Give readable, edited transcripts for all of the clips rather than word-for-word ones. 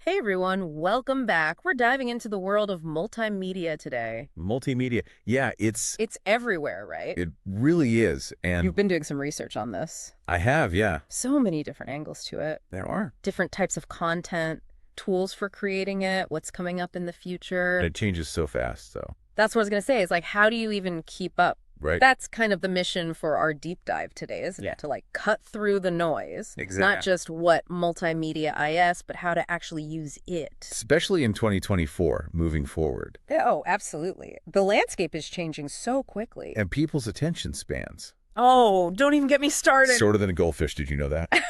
Hey everyone, welcome back. We're diving into the world of multimedia today. Multimedia. Yeah, It's everywhere, right? it really is. You've And been doing some research on this. I have, yeah. So many different angles to it, There are. different types of content, tools for creating it, what's coming up in the And future. it changes so fast, so. That's what I was going to say, is like, how do you even keep up? Right. That's kind of the mission for our deep dive today, isn't Yeah. it? To like cut through the noise. Exactly. Not just what multimedia is, but how to actually use it. Especially in 2024, moving forward. Oh, absolutely. The landscape is changing so quickly. And people's attention spans. Oh, don't even get me started. Shorter than a goldfish, did you know that? I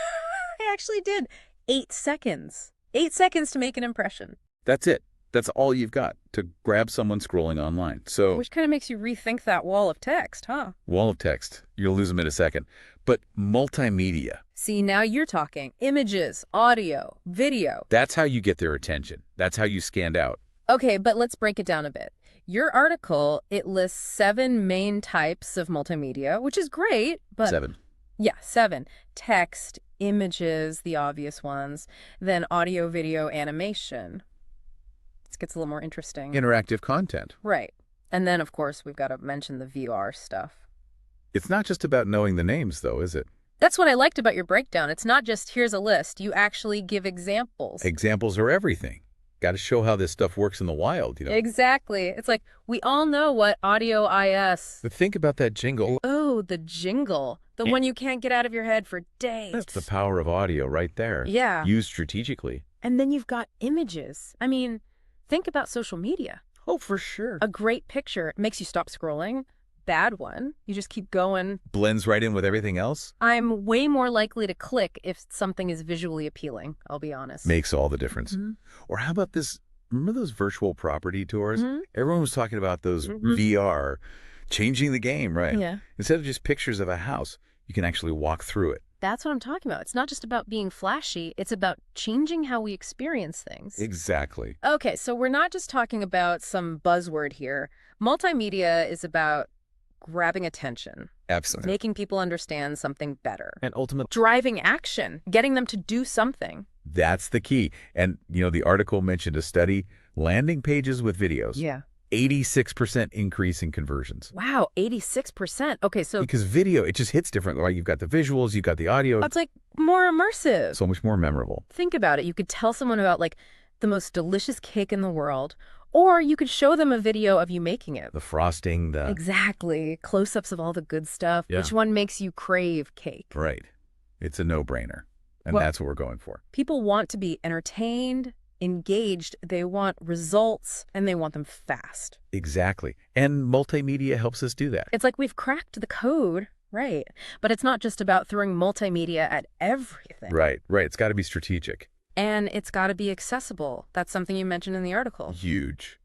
actually did. 8 seconds. 8 seconds to make an impression. That's it. That's all you've got to grab someone scrolling online. So, Which kind of makes you rethink that wall of text, huh? wall of text. You'll lose them in a second. But multimedia, See, now you're talking. Images, audio, video. that's how you get their attention. That's how you stand out. Okay, but let's break it down a bit. Your article, it lists 7 main types of multimedia, which is great, but... 7. Yeah, 7. Text, images, the obvious ones, then audio, video, animation. This gets a little more interesting. Interactive content. Right. And then, of course, we've got to mention the VR stuff. It's not just about knowing the names, though, is it? That's what I liked about your breakdown. It's not just, here's a list. You actually give examples. Examples are everything. Got to show how this stuff works in the wild, Exactly. It's like, we all know what audio is. But think about that jingle. Oh, the jingle. The one you can't get out of your head for days. That's the power of audio right there. Yeah. Used strategically. And then you've got images. I mean, think about social media. Oh, for sure. A great picture makes you stop scrolling. Bad one, you just keep going. Blends right in with everything else. I'm way more likely to click if something is visually appealing, I'll be honest. Makes all the difference. Mhm. Or how about this? Remember those virtual property tours? Mhm. Everyone was talking about those Mhm. VR, changing the game, right? Yeah. Instead of just pictures of a house, you can actually walk through it. That's what I'm talking about. It's not just about being flashy, it's about changing how we experience things. Exactly. Okay, so we're not just talking about some buzzword here. Multimedia is about grabbing attention, Absolutely. making people understand something better, And ultimately, driving action, getting them to do something. that's the key. And, the article mentioned a study, landing pages with videos. Yeah. 86% increase in conversions. Wow, 86%. Okay, so Because video, it just hits different. Right? You've got the visuals, you've got the audio. that's like more immersive. So much more memorable. Think about it. You could tell someone about like the most delicious cake in the world, or you could show them a video of you making it. The frosting, the... Exactly. Close-ups of all the good stuff. Yeah. Which one makes you crave cake? Right. It's a no-brainer. And Well- that's what we're going for. People want to be entertained, engaged, they want results, and they want them fast. Exactly. And multimedia helps us do that. It's like we've cracked the code, right? But it's not just about throwing multimedia at everything. Right. It's got to be strategic. And it's got to be accessible. That's something you mentioned in the article. Huge.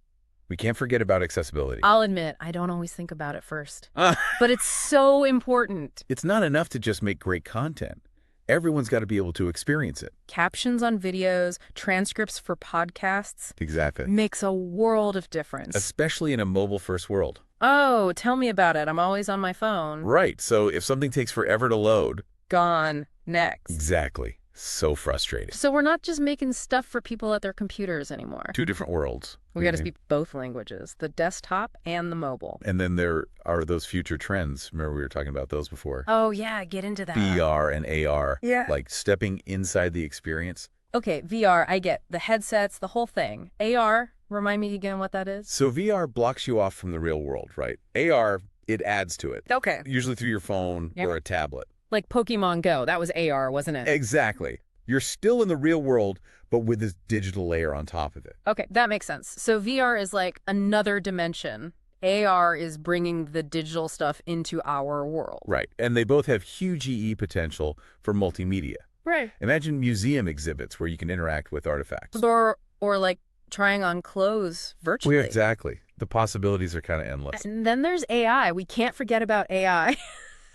We can't forget about accessibility. I'll admit, I don't always think about it first. But it's so important. It's not enough to just make great content. Everyone's got to be able to experience it. Captions on videos, transcripts for podcasts Exactly. makes a world of difference. Especially in a mobile-first world. Oh, tell me about it. I'm always on my phone. Right. So if something takes forever to load... Gone. Next. Exactly. So frustrating. So we're not just making stuff for people at their computers anymore. Two different worlds. We got to speak both languages, the desktop and the mobile. And then there are those future trends. Remember we were talking about those before? Oh, yeah, get into that. VR and AR. Yeah. Like stepping inside the experience. Okay, VR, I get the headsets, the whole thing. AR, remind me again what that is? So VR blocks you off from the real world, right? AR, it adds to it. Okay. Usually through your phone Yep. or a tablet. Like Pokemon Go, that was AR, wasn't it? Exactly. You're still in the real world, but with this digital layer on top of it. Okay, that makes sense. So VR is like another dimension. AR is bringing the digital stuff into our world. Right. And they both have huge EE potential for multimedia. Right. Imagine museum exhibits where you can interact with artifacts. Or like trying on clothes virtually. Well, exactly. The possibilities are kind of endless. And then there's AI. We can't forget about AI.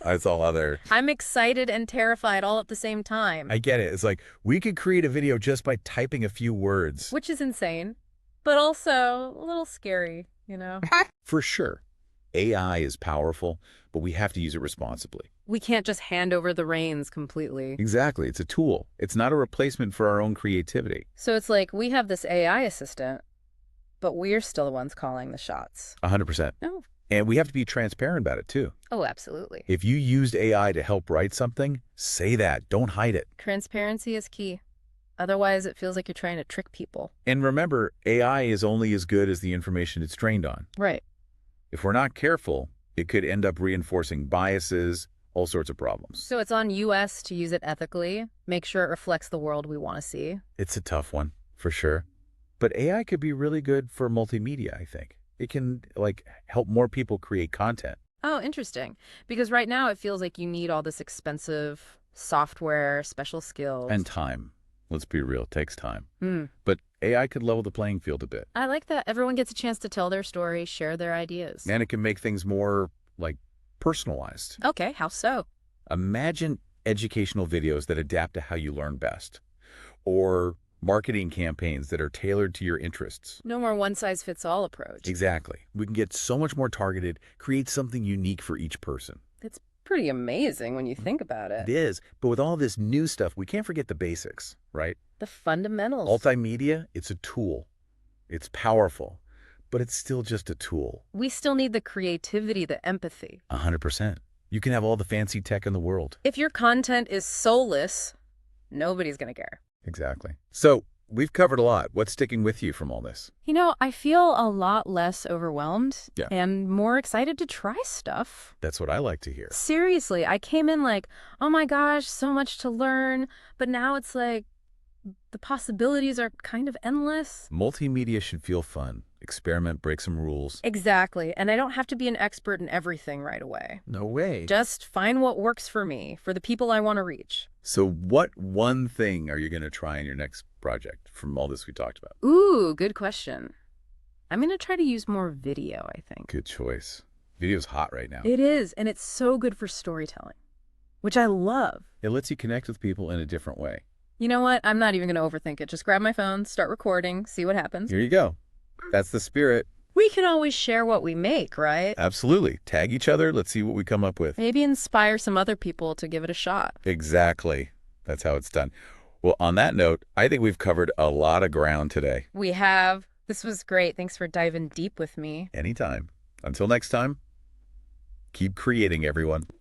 That's all other. I'm excited and terrified all at the same time. I get it. It's like we could create a video just by typing a few words. Which is insane, but also a little scary, For sure. AI is powerful, but we have to use it responsibly. We can't just hand over the reins completely. Exactly. It's a tool. It's not a replacement for our own creativity. So it's like we have this AI assistant, but we're still the ones calling the shots. 100%. Oh. And we have to be transparent about it, too. Oh, absolutely. If you used AI to help write something, say that. Don't hide it. Transparency is key. Otherwise, it feels like you're trying to trick people. And remember, AI is only as good as the information it's trained on. Right. If we're not careful, it could end up reinforcing biases, all sorts of problems. So it's on us to use it ethically, make sure it reflects the world we want to see. It's a tough one, for sure. But AI could be really good for multimedia, I think. It can, help more people create content. Oh, interesting. Because right now it feels like you need all this expensive software, special skills. And time. Let's be real, it takes time. Hmm. But AI could level the playing field a bit. I like that everyone gets a chance to tell their story, share their ideas. And it can make things more, personalized. Okay, how so? Imagine educational videos that adapt to how you learn best. Or marketing campaigns that are tailored to your interests. No more one-size-fits-all approach. Exactly. We can get so much more targeted, create something unique for each person. It's pretty amazing when you think about It it. is, but with all this new stuff, we can't forget the basics, right? The fundamentals. Multimedia, it's a tool. It's powerful, but it's still just a tool. We still need the creativity, the empathy. 100%. You can have all the fancy tech in the world. If your content is soulless, nobody's going to care. Exactly. So we've covered a lot. What's sticking with you from all this? You know, I feel a lot less overwhelmed Yeah. and more excited to try stuff. That's what I like to hear. Seriously, I came in like, oh my gosh, so much to learn. But now it's like the possibilities are kind of endless. Multimedia should feel fun. Experiment, break some rules. Exactly. And I don't have to be an expert in everything right away. No way. Just find what works for me, for the people I want to reach. So what one thing are you going to try in your next project from all this we talked about? Ooh, good question. I'm going to try to use more video, I think. Good choice. Video's hot right now. It is, and it's so good for storytelling, which I love. It lets you connect with people in a different way. You know what? I'm not even going to overthink it. Just grab my phone, start recording, see what happens. Here you go. That's the spirit. We can always share what we make, right? Absolutely. Tag each other. Let's see what we come up with. Maybe inspire some other people to give it a shot. Exactly. That's how it's done. Well, on that note, I think we've covered a lot of ground today. We have. This was great. Thanks for diving deep with me. Anytime. Until next time, keep creating, everyone.